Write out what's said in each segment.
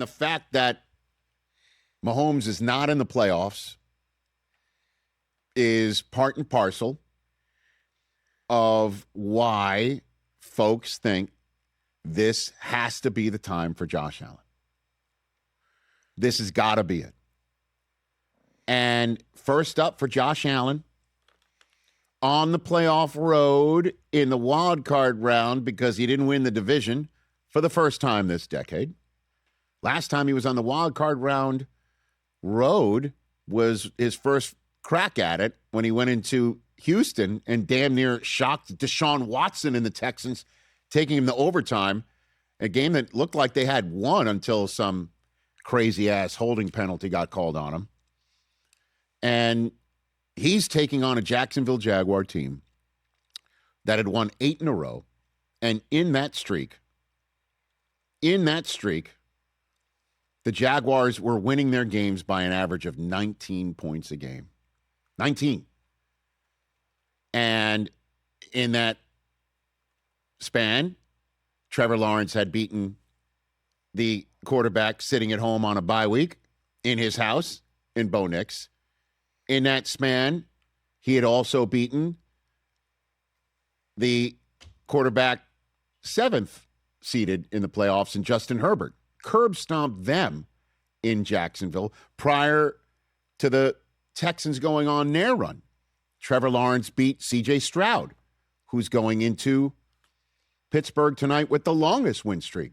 the fact that Mahomes is not in the playoffs is part and parcel of why folks think this has to be the time for Josh Allen. This has got to be it. And first up for Josh Allen on the playoff road in the wild card round because he didn't win the division for the first time this decade. Last time he was on the wild card round road was his first crack at it when he went into Houston and damn near shocked Deshaun Watson and the Texans, taking him to overtime, a game that looked like they had won until some crazy-ass holding penalty got called on him. And he's taking on a Jacksonville Jaguar team that had won 8 in a row. And in that streak, the Jaguars were winning their games by an average of 19 points a game. 19. And in that span, Trevor Lawrence had beaten the quarterback sitting at home on a bye week in his house in Bo Nix. In that span, he had also beaten the quarterback 7th seeded in the playoffs in Justin Herbert. Curb stomped them in Jacksonville prior to the Texans going on their run. Trevor Lawrence beat C.J. Stroud, who's going into Pittsburgh tonight with the longest win streak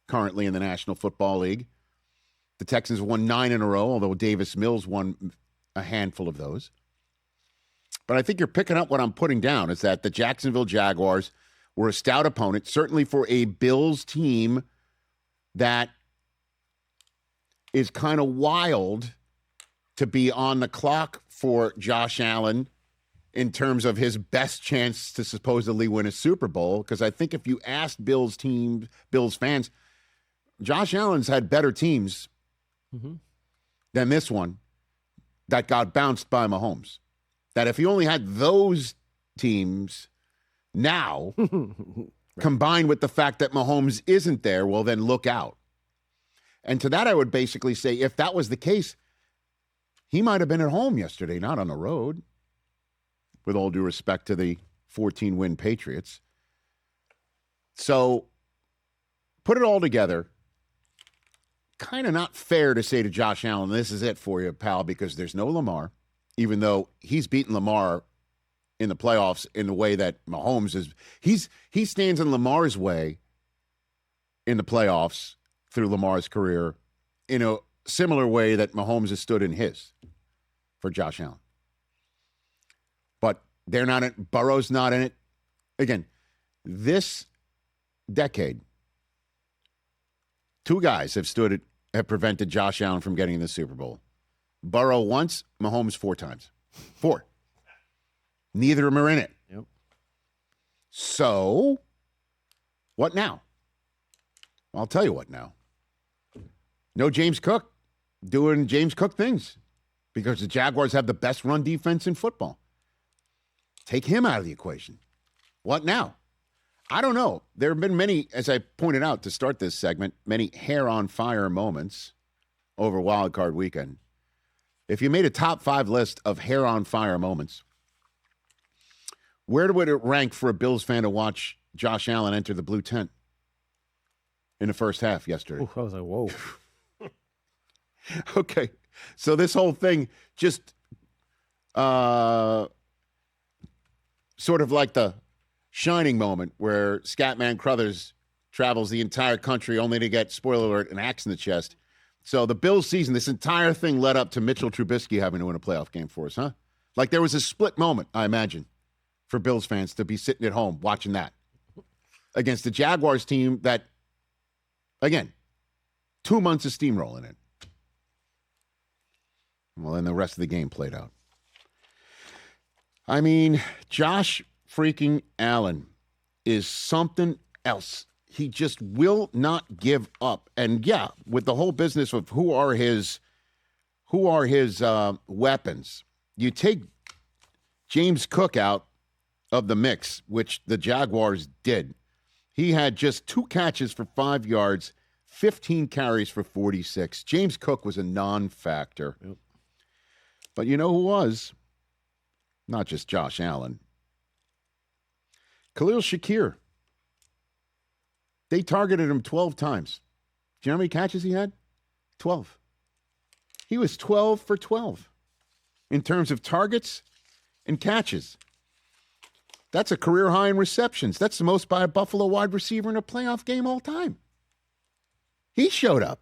currently in the National Football League. The Texans won 9 in a row, although Davis Mills won a handful of those. But I think you're picking up what I'm putting down is that the Jacksonville Jaguars were a stout opponent, certainly for a Bills team that is kind of wild to be on the clock for Josh Allen in terms of his best chance to supposedly win a Super Bowl. Because I think if you asked Bills fans, Josh Allen's had better teams than this one that got bounced by Mahomes. That if he only had those teams now, combined with the fact that Mahomes isn't there, well, then look out. And to that, I would basically say, if that was the case, he might have been at home yesterday, not on the road, with all due respect to the 14-win Patriots. So put it all together. Kind of not fair to say to Josh Allen, this is it for you, pal, because there's no Lamar, even though he's beaten Lamar in the playoffs in the way that Mahomes is. He stands in Lamar's way in the playoffs through Lamar's career in a similar way that Mahomes has stood in his for Josh Allen. But they're not in it. Burrow's not in it. Again, this decade, 2 guys have prevented Josh Allen from getting in the Super Bowl. Burrow once, Mahomes 4 times. 4. Neither of them are in it. Yep. So, what now? I'll tell you what now. No James Cook doing James Cook things because the Jaguars have the best run defense in football. Take him out of the equation. What now? I don't know. There have been many, as I pointed out to start this segment, many hair-on-fire moments over Wild Card weekend. If you made a top 5 list of hair-on-fire moments, where would it rank for a Bills fan to watch Josh Allen enter the blue tent in the first half yesterday? Ooh, I was like, whoa. Okay, so this whole thing just sort of like the Shining moment where Scatman Crothers travels the entire country only to get, spoiler alert, an axe in the chest. So the Bills season, this entire thing led up to Mitchell Trubisky having to win a playoff game for us, huh? Like there was a split moment, I imagine, for Bills fans to be sitting at home watching that against the Jaguars team that, again, 2 months of steamrolling it. Well, then the rest of the game played out. I mean, Josh freaking Allen is something else. He just will not give up. And yeah, with the whole business of who are his weapons, you take James Cook out of the mix, which the Jaguars did. He had just 2 catches for 5 yards, 15 carries for 46. James Cook was a non-factor. Yep. But you know who was? Not just Josh Allen. Khalil Shakir. They targeted him 12 times. Do you know how many catches he had? 12. He was 12 for 12 in terms of targets and catches. That's a career high in receptions. That's the most by a Buffalo wide receiver in a playoff game all time. He showed up.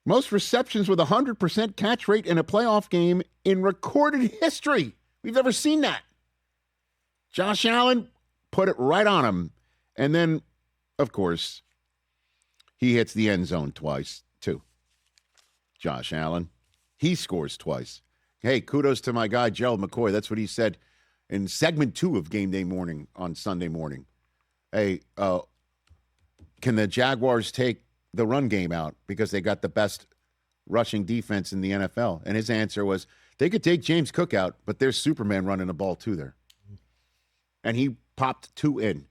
Most receptions with a 100% catch rate in a playoff game in recorded history. We've never seen that. Josh Allen put it right on him. And then, of course, he hits the end zone twice, too. Josh Allen. He scores twice. Hey, kudos to my guy, Gerald McCoy. That's what he said in segment 2 of Game Day Morning on Sunday morning. Hey, can the Jaguars take the run game out because they got the best rushing defense in the NFL? And his answer was, they could take James Cook out, but there's Superman running the ball too there. And he popped 2 in,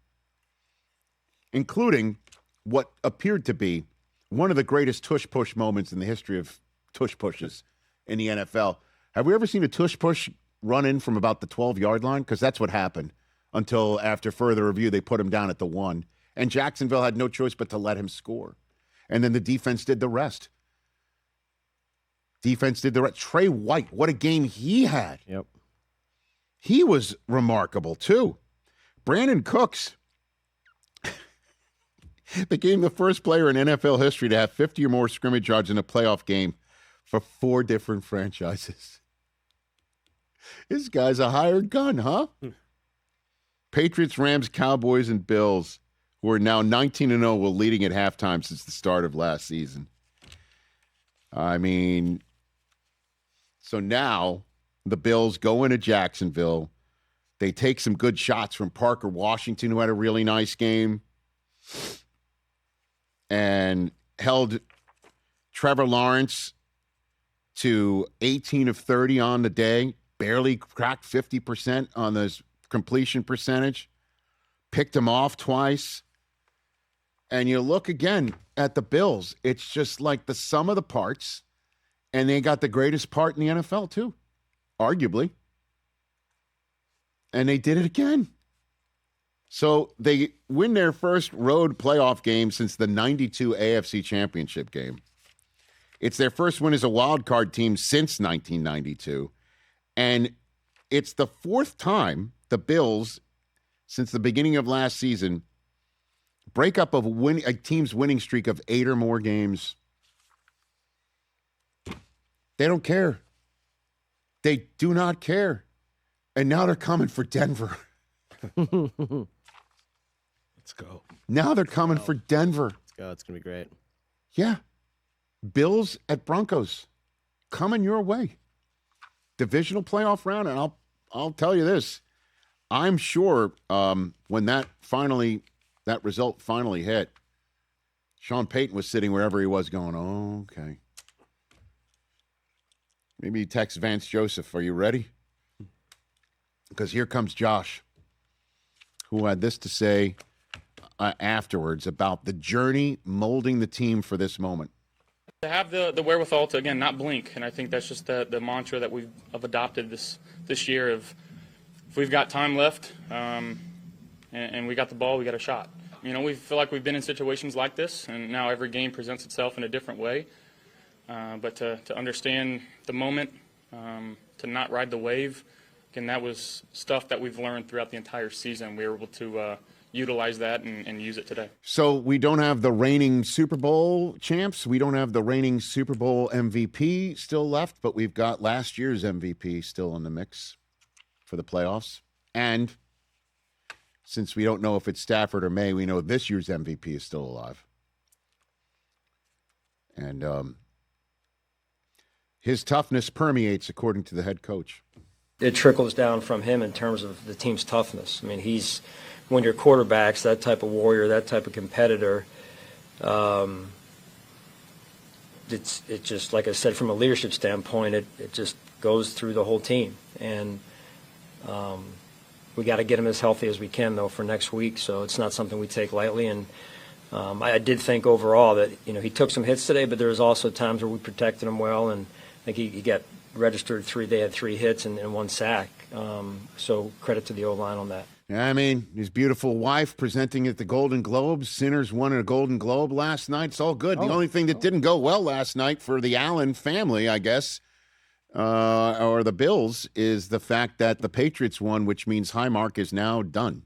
including what appeared to be one of the greatest tush-push moments in the history of tush-pushes in the NFL. Have we ever seen a tush-push run in from about the 12-yard line? Because that's what happened until after further review, they put him down at the 1. And Jacksonville had no choice but to let him score. And then the defense did the rest. Trey White, what a game he had. Yep. He was remarkable, too. Brandon Cooks became the first player in NFL history to have 50 or more scrimmage yards in a playoff game for 4 different franchises. This guy's a hired gun, huh? Patriots, Rams, Cowboys, and Bills, who are now 19-0, were leading at halftime since the start of last season. I mean, so now the Bills go into Jacksonville. They take some good shots from Parker Washington, who had a really nice game, and held Trevor Lawrence to 18 of 30 on the day, barely cracked 50% on the completion percentage, picked him off twice. And you look again at the Bills, it's just like the sum of the parts, and they got the greatest part in the NFL too, arguably. And they did it again. So they win their first road playoff game since the 92 AFC Championship game. It's their first win as a wild card team since 1992. And it's the 4th time the Bills, since the beginning of last season, break up a team's winning streak of 8 or more games. They don't care. They do not care. And now they're coming for Denver. Let's go. Now they're coming for Denver. Let's go. It's going to be great. Yeah. Bills at Broncos. Coming your way. Divisional playoff round. And I'll tell you this. I'm sure when that result finally hit, Sean Payton was sitting wherever he was going, oh, okay. Maybe he texts Vance Joseph, are you ready? Because here comes Josh, who had this to say afterwards about the journey molding the team for this moment. To have the wherewithal to, again, not blink. And I think that's just the mantra that we've adopted this year of if we've got time left and we got the ball, we got a shot. You know, we feel like we've been in situations like this, and now every game presents itself in a different way. But to understand the moment, to not ride the wave, again, that was stuff that we've learned throughout the entire season. We were able to utilize that and use it today. So we don't have the reigning Super Bowl champs. We don't have the reigning Super Bowl MVP still left, but we've got last year's MVP still in the mix for the playoffs. And since we don't know if it's Stafford or May, we know this year's MVP is still alive. And his toughness permeates, according to the head coach. It trickles down from him in terms of the team's toughness. I mean, when your quarterback's that type of warrior, that type of competitor, it's just, like I said, from a leadership standpoint, it just goes through the whole team. And we got to get him as healthy as we can, though, for next week. So it's not something we take lightly. And I did think overall that, he took some hits today, but there was also times where we protected him well, and I think he got registered they had 3 hits and 1 sack. So credit to the O-line on that. Yeah, I mean, his beautiful wife presenting at the Golden Globes. Sinners won a Golden Globe last night. It's all good. The only thing that didn't go well last night for the Allen family, I guess, or the Bills, is the fact that the Patriots won, which means Highmark is now done.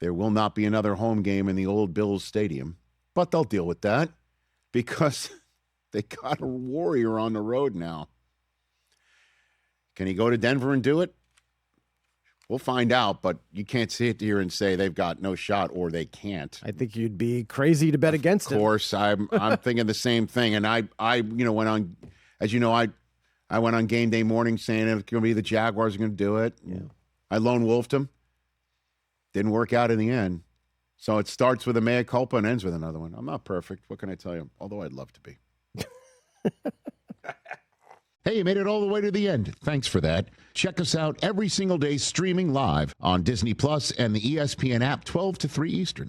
There will not be another home game in the old Bills Stadium, but they'll deal with that because they got a Warrior on the road now. Can he go to Denver and do it? We'll find out, but you can't sit here and say they've got no shot or they can't. I think you'd be crazy to bet against it. Of course, I'm thinking the same thing. And I went on, as you know, I went on game day morning saying it's going to be the Jaguars are going to do it. Yeah. I lone wolfed them. Didn't work out in the end. So it starts with a mea culpa and ends with another one. I'm not perfect. What can I tell you? Although I'd love to be. Hey, you made it all the way to the end. Thanks for that. Check us out every single day streaming live on Disney Plus and the ESPN app 12 to 3 Eastern.